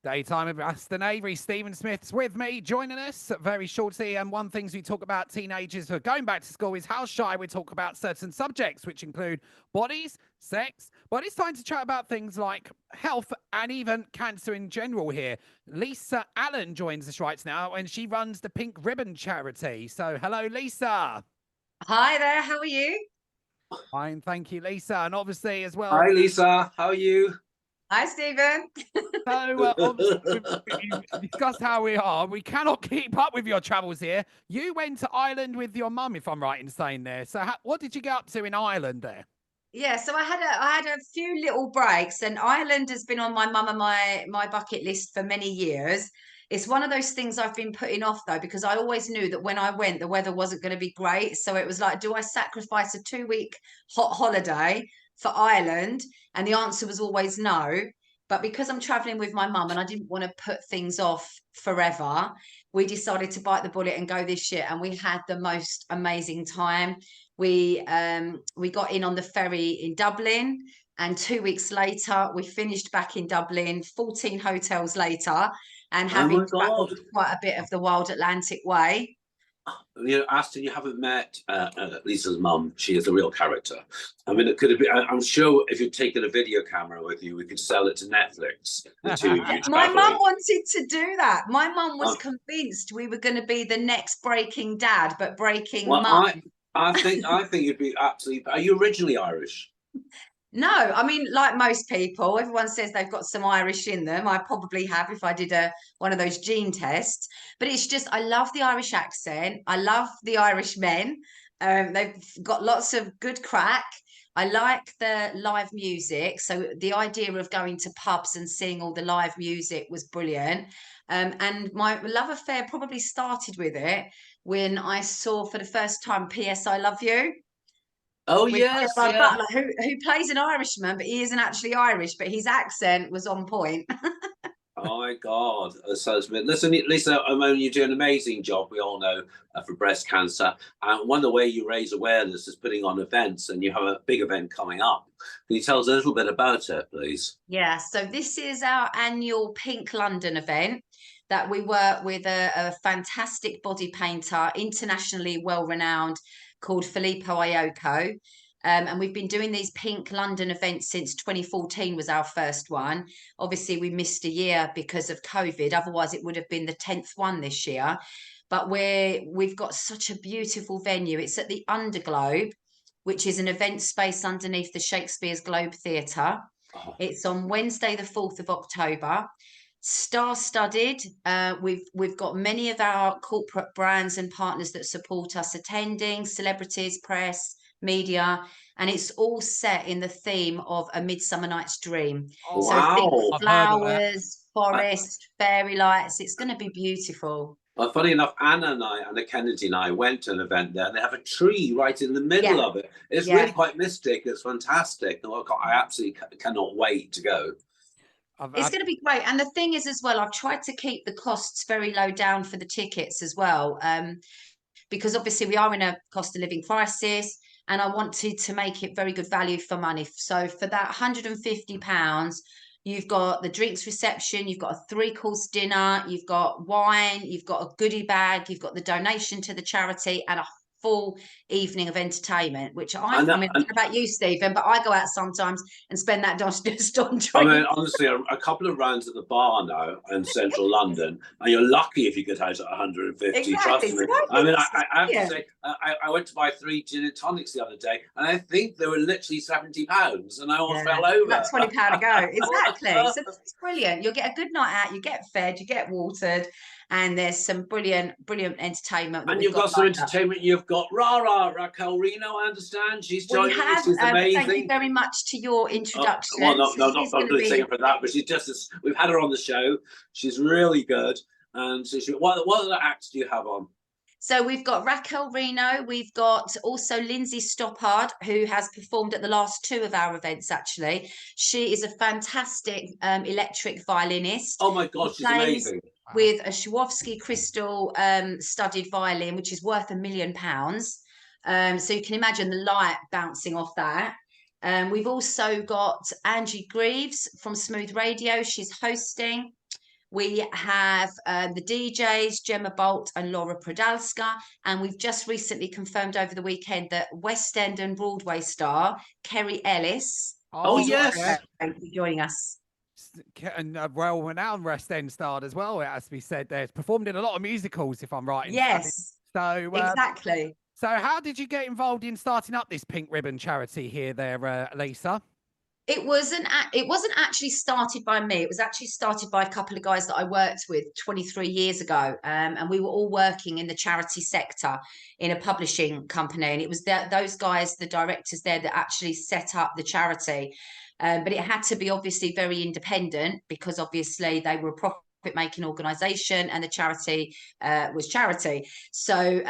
Daytime with Aston Avery. Stephen Smith's with me, joining us very shortly. And one things we talk about teenagers who are going back to school is how shy we talk about certain subjects, which include bodies, sex. But it's time to chat about things like health and even cancer in general here. Lisa Allen joins us right now, and she runs the Pink Ribbon charity. So, hello, Lisa. Hi there, how are you? Fine, thank you, Lisa. And obviously, as well, Hi, Lisa. How are you? Hi, Stephen. so, obviously, we've discussed how we are. We cannot keep up with your travels here. You went to Ireland with your mum, if I'm right in saying there. So, what did you get up to in Ireland there? Yeah, so I had a few little breaks, and Ireland has been on my mum and my bucket list for many years. It's one of those things I've been putting off though, because I always knew that when I went, the weather wasn't going to be great. So it was like, do I sacrifice a 2 week hot holiday for Ireland? And the answer was always no. But because I'm traveling with my mum and I didn't want to put things off forever, we decided to bite the bullet and go this year. And we had the most amazing time. We got in on the ferry in Dublin, and 2 weeks later we finished back in Dublin, 14 hotels later, and Oh having my God. travelled quite a bit of the wild Atlantic way. You know, Aston, you haven't met Lisa's mum. She is a real character. I mean, it could have been, I'm sure if you'd taken a video camera with you, we could sell it to Netflix, the two of you My mum traveling. wanted to do that. My mum was Um, convinced we were going to be the next Breaking Dad, but Breaking well, Mum. I think you'd be absolutely. Are you originally Irish? No, I mean, like most people, everyone says they've got some Irish in them. I probably have if I did a one of those gene tests. But it's just I love the Irish accent. I love the Irish men. They've got lots of good crack. I like the live music. So the idea of going to pubs and seeing all the live music was brilliant. And my love affair probably started with it when I saw for the first time P.S. I Love You Oh with yes, Gerard yeah. Butler, who plays an Irishman, but he isn't actually Irish, but his accent was on point. Oh my God, so listen, Lisa, I mean, you do an amazing job. We all know for breast cancer, and one of the way you raise awareness is putting on events, and you have a big event coming up. Can you tell us a little bit about it, please? Yeah, so this is our annual Pink London event that we work with a fantastic body painter, internationally well renowned, called Filippo Iocco. And we've been doing these Pink London events since 2014 was our first one. Obviously, we missed a year because of COVID. Otherwise, it would have been the 10th one this year. But we've got such a beautiful venue. It's at the Underglobe, which is an event space underneath the Shakespeare's Globe Theatre. Oh, It's on Wednesday, the 4th of October. Star-studded. We've got many of our corporate brands and partners that support us attending, celebrities, press, media, and it's all set in the theme of A Midsummer Night's Dream. Oh, So think wow. I've heard of that. flowers, forest, fairy lights. It's going to be beautiful. Well, funny enough, Anna Kennedy and I went to an event there, and they have a tree right in the middle Yeah, of it. It's really yeah. quite mystic. It's fantastic. No, I absolutely cannot wait to go. I've, It's I've, going to be great. And the thing is, as well, I've tried to keep the costs very low down for the tickets as well. Because obviously we are in a cost of living crisis, and I wanted to make it very good value for money. So for that £150, you've got the drinks reception, you've got a three-course dinner, you've got wine, you've got a goodie bag, you've got the donation to the charity, and a full evening of entertainment, which And, I mean, I don't know about you, Stephen, but I go out sometimes and spend that just on I mean, drinks. honestly, a couple of rounds at the bar now in central London, and you're lucky if you get out at 150. Exactly. Trust me. So I I think mean, this is I have to brilliant. say, I went to buy 3 gin and tonics the other day, and I think they were literally £70, and I almost Yeah, fell over. about £20 to go. Exactly. So this is brilliant. You'll get a good night out, you get fed, you get watered, and there's some brilliant entertainment that And we've you've got got some lined up. entertainment. You've got Rara Raquel Reno. I understand she's We joining you. have, She's thank you amazing. very much to your Well, introduction. no, So no, not she's going to really saying be, for that, but she's just as we've had her on the show. She's really good. And so what other acts do you have on? so we've got Raquel Reno, we've got also Lindsay Stoppard, who has performed at the last two of our events, actually. She is a fantastic electric violinist. Oh my She God, she's plays amazing. wow. with a Swarovski crystal studded violin, which is worth £1 million. So you can imagine the light bouncing off that. We've also got Angie Greaves from Smooth Radio. She's hosting. We have the DJs, Gemma Bolt and Laura Prodalska. And we've just recently confirmed over the weekend that West End and Broadway star, Kerry Ellis, Oh, is yes. going to be joining us. And a well-renowned West End star as well, it has to be said. There's performed in a lot of musicals, if I'm right in saying. Yes, So exactly. So how did you get involved in starting up this Pink Ribbon charity here, Lisa? It wasn't actually started by me. It was actually started by a couple of guys that I worked with 23 years ago. And we were all working in the charity sector in a publishing company. And it was those guys, the directors there, that actually set up the charity. But it had to be obviously very independent, because obviously they were a profit-making organisation and the charity was charity. So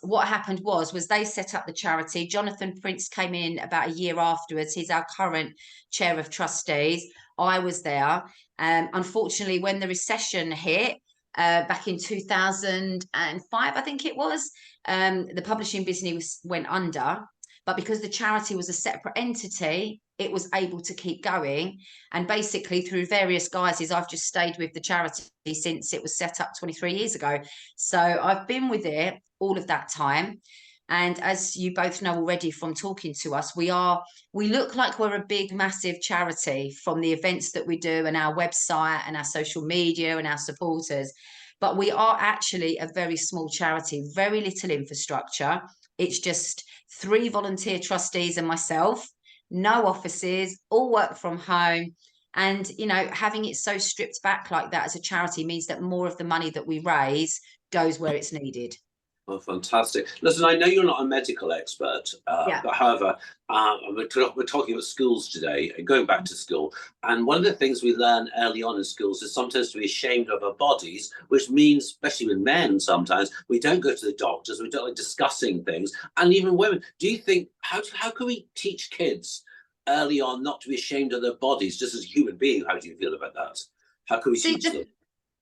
what happened was they set up the charity. Jonathan Prince came in about a year afterwards. He's our current chair of trustees. I was there. Unfortunately, when the recession hit back in 2005, I think it was, the publishing business went under. But because the charity was a separate entity, it was able to keep going. And basically, through various guises, I've just stayed with the charity since it was set up 23 years ago. So I've been with it all of that time. And as you both know already from talking to us, we look like we're a big, massive charity from the events that we do and our website and our social media and our supporters. But we are actually a very small charity, very little infrastructure. It's just 3 volunteer trustees and myself, no offices, all work from home. And, you know, having it so stripped back like that as a charity means that more of the money that we raise goes where it's needed. Oh, fantastic. Listen, I know you're not a medical expert, Yeah. but however, we're talking about schools today, and going back to school. And one of the things we learn early on in schools is sometimes to be ashamed of our bodies, which means, especially with men, sometimes we don't go to the doctors, we don't like discussing things, and even women. Do you think, how can we teach kids early on not to be ashamed of their bodies, just as a human being? How do you feel about that? How can we teach them?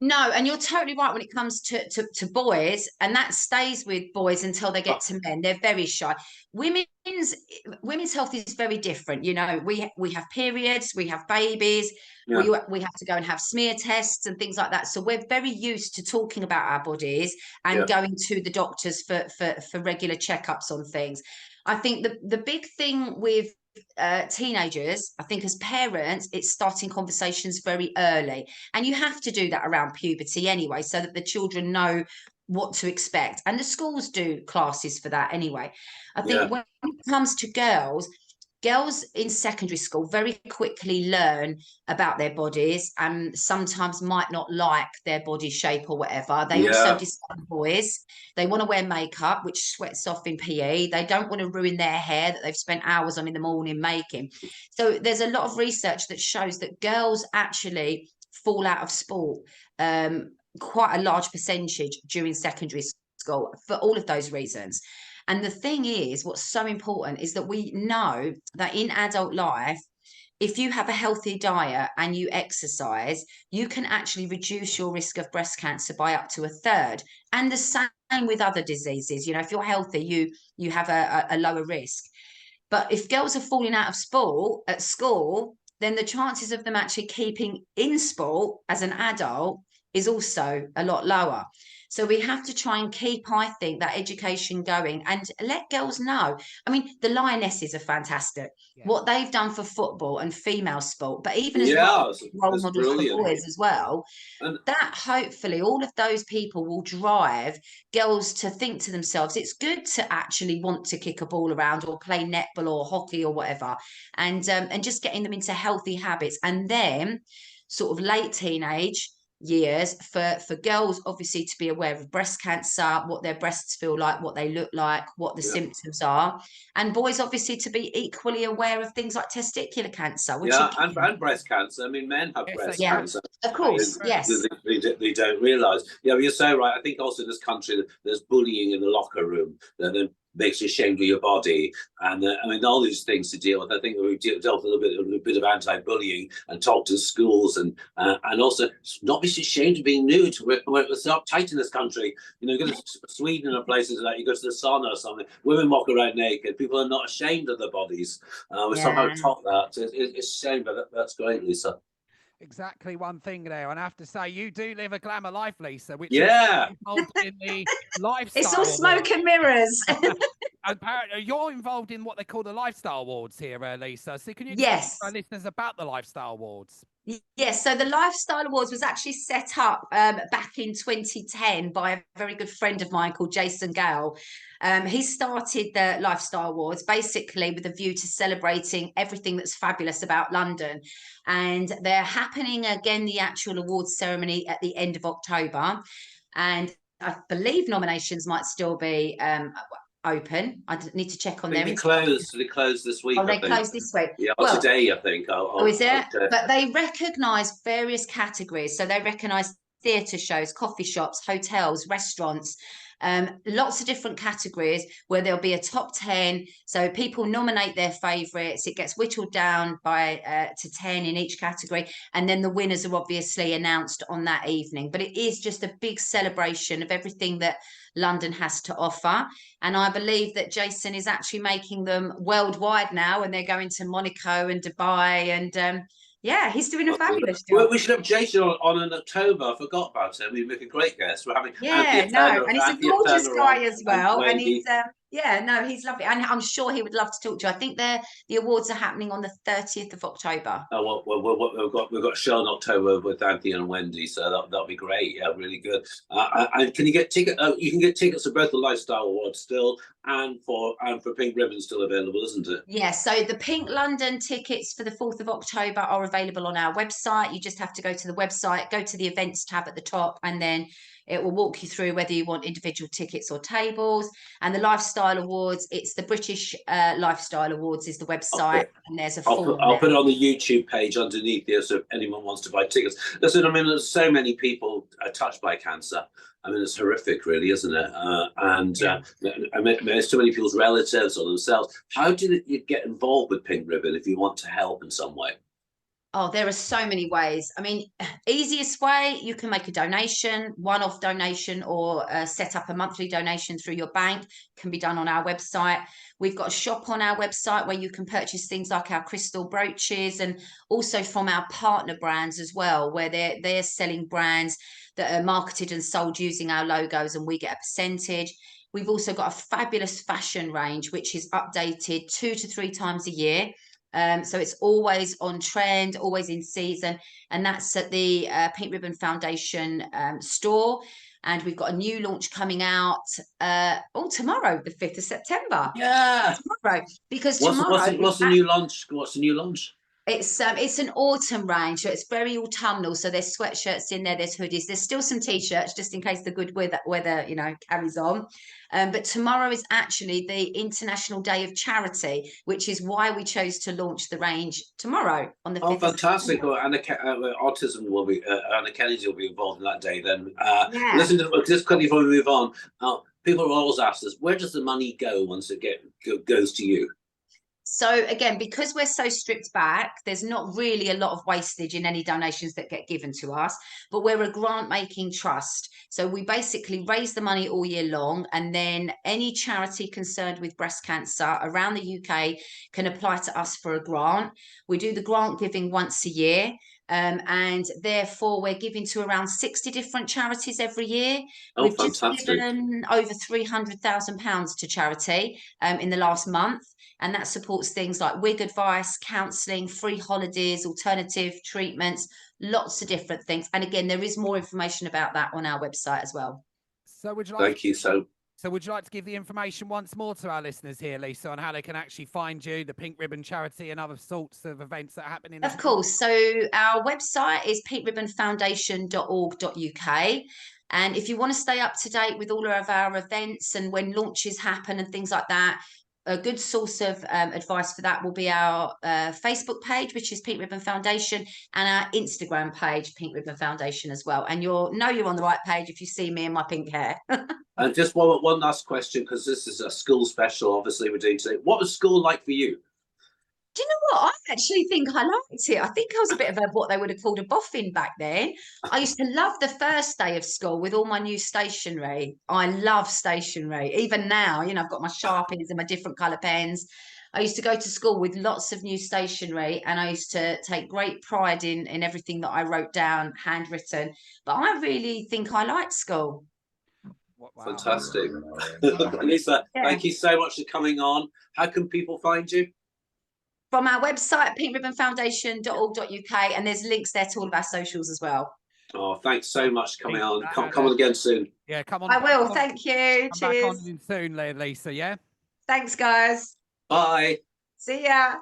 No, and you're totally right when it comes to boys, and that stays with boys until they get to men. They're very shy. Women's health is very different. You know, we have periods, we have babies, we have to go and have smear tests and things like that. So we're very used to talking about our bodies and going to the doctors for regular checkups on things. I think the big thing with teenagers, I think as parents, it's starting conversations very early, and you have to do that around puberty anyway, so that the children know what to expect, and the schools do classes for that anyway. I think when it comes to girls in secondary school very quickly learn about their bodies and sometimes might not like their body shape or whatever. They also discover boys, they want to wear makeup, which sweats off in PE. They don't want to ruin their hair that they've spent hours on in the morning making. So there's a lot of research that shows that girls actually fall out of sport quite a large percentage during secondary school for all of those reasons. And the thing is, what's so important is that we know that in adult life, if you have a healthy diet and you exercise, you can actually reduce your risk of breast cancer by up to 1/3. And the same with other diseases. You know, if you're healthy, you have a lower risk. But if girls are falling out of sport at school, then the chances of them actually keeping in sport as an adult is also a lot lower. So we have to try and keep, I think, that education going and let girls know. I mean, the Lionesses are fantastic. What they've done for football and female sport, but even as role models for boys as well, and that hopefully all of those people will drive girls to think to themselves, it's good to actually want to kick a ball around or play netball or hockey or whatever, and just getting them into healthy habits. And then sort of late teenage years for girls obviously to be aware of breast cancer, what their breasts feel like, what they look like, what the symptoms are, and boys obviously to be equally aware of things like testicular cancer, which and breast cancer. I mean, men have breast cancer, of course. They don't realize. You're so right. I think also in this country there's bullying in the locker room that makes you ashamed of your body, and I mean all these things to deal with. I think we've dealt with a bit of anti-bullying and talked to schools, and also not be ashamed of being nude. We're so uptight in this country. You know, you go to Sweden and places like you go to the sauna or something. Women walk around naked. People are not ashamed of their bodies. We're somehow taught that. It's a shame, but that's great, Lisa. exactly one thing there. And I have to say, you do live a glamour life, Lisa, which Yeah. is involved in the lifestyle. It's all smoke and mirrors. Apparently, you're involved in what they call the Lifestyle Awards here, Lisa. So can you explain Yes. to our listeners about the Lifestyle Awards? Yes, so the Lifestyle Awards was actually set up back in 2010 by a very good friend of mine called Jason Gale. He started the Lifestyle Awards basically with a view to celebrating everything that's fabulous about London. And they're happening again, the actual awards ceremony at the end of October. And I believe nominations might still be open. I need to check on I think their they closed this week. Oh, they I think. closed this week. Yeah, Well, today I think. Oh, is it? But they recognise various categories. So they recognise theatre shows, coffee shops, hotels, restaurants, lots of different categories where there'll be a top 10. So people nominate their favourites. It gets whittled down by to 10 in each category. And then the winners are obviously announced on that evening. But it is just a big celebration of everything that London has to offer. And I believe that Jason is actually making them worldwide now, and they're going to Monaco and Dubai. And yeah, he's doing a fabulous job. We should have Jason on in October. I forgot about him. He'd make a great guest. We're having Yeah, no, and he's a gorgeous guy as well. And he's yeah, no, he's lovely, and I'm sure he would love to talk to you. I think the awards are happening on the 30th of October. Oh well, we've got a show in October with Anthony and Wendy, so that'll be great. Yeah, really good. And can you get tickets? You can get tickets for both the Lifestyle Awards still, and for Pink Ribbon still available, isn't it? Yeah. So the Pink London tickets for the 4th of October are available on our website. You just have to go to the website, go to the events tab at the top, and then it will walk you through whether you want individual tickets or tables. And the Lifestyle Awards, it's the British Lifestyle Awards is the website, and there's a form. I'll put it on the YouTube page underneath here, so if anyone wants to buy tickets. Listen, I mean, there's so many people touched by cancer. I mean, it's horrific, really, isn't it? I mean, there's too many people's relatives or themselves. How do you get involved with Pink Ribbon if you want to help in some way? Oh, there are so many ways. I mean, easiest way, you can make a donation, one-off donation, or set up a monthly donation through your bank. Can be done on our website. We've got a shop on our website where you can purchase things like our crystal brooches, and also from our partner brands as well, where they're selling brands that are marketed and sold using our logos, and we get a percentage. We've also got a fabulous fashion range, which is updated 2 to 3 times a year. So it's always on trend, always in season, and that's at the Pink Ribbon Foundation store. And we've got a new launch coming out tomorrow, the 5th of September. Yeah, tomorrow, because what's the new launch? What's the new launch? It's an autumn range, so it's very autumnal. So there's sweatshirts in there, there's hoodies, there's still some t-shirts just in case the good weather carries on. But tomorrow is actually the International Day of Charity, which is why we chose to launch the range tomorrow on the 5th. Oh, fantastic! Anna Autism will be Anna Kennedy will be involved in that day. Then listen to just quickly before we move on. People always ask us, where does the money go once it goes to you? So again, because we're so stripped back, there's not really a lot of wastage in any donations that get given to us, but we're a grant making trust. So we basically raise the money all year long, and then any charity concerned with breast cancer around the UK can apply to us for a grant. We do the grant giving once a year. And therefore we're giving to around 60 different charities every year. We've just given over £300,000 to charity in the last month, and that supports things like wig advice, counselling, free holidays, alternative treatments, lots of different things. And again, there is more information about that on our website as well. So would you like Thank you. So would you like to give the information once more to our listeners here, Lisa, on how they can actually find you, the Pink Ribbon Charity, and other sorts of events that are happening? Of course. So our website is pinkribbonfoundation.org.uk. And if you want to stay up to date with all of our events and when launches happen and things like that, a good source of advice for that will be our Facebook page, which is Pink Ribbon Foundation, and our Instagram page, Pink Ribbon Foundation, as well. And you'll know you're on the right page if you see me in my pink hair. And just one last question, because this is a school special, obviously, we're doing today. What was school like for you? Do you know what? I actually think I liked it. I think I was a bit of what they would have called a boffin back then. I used to love the first day of school with all my new stationery. I love stationery. Even now, I've got my Sharpies and my different colour pens. I used to go to school with lots of new stationery, and I used to take great pride in everything that I wrote down, handwritten. But I really think I liked school. Wow. Fantastic. Lisa, Yeah. thank you so much for coming on. How can people find you? From our website, pinkribbonfoundation.org.uk, and there's links there to all of our socials as well. Oh, thanks so much for coming on. And, Come on again soon. Yeah, come on. I will. Come Thank you. back on Cheers. soon, Lisa. Yeah. Thanks, guys. Bye. See ya.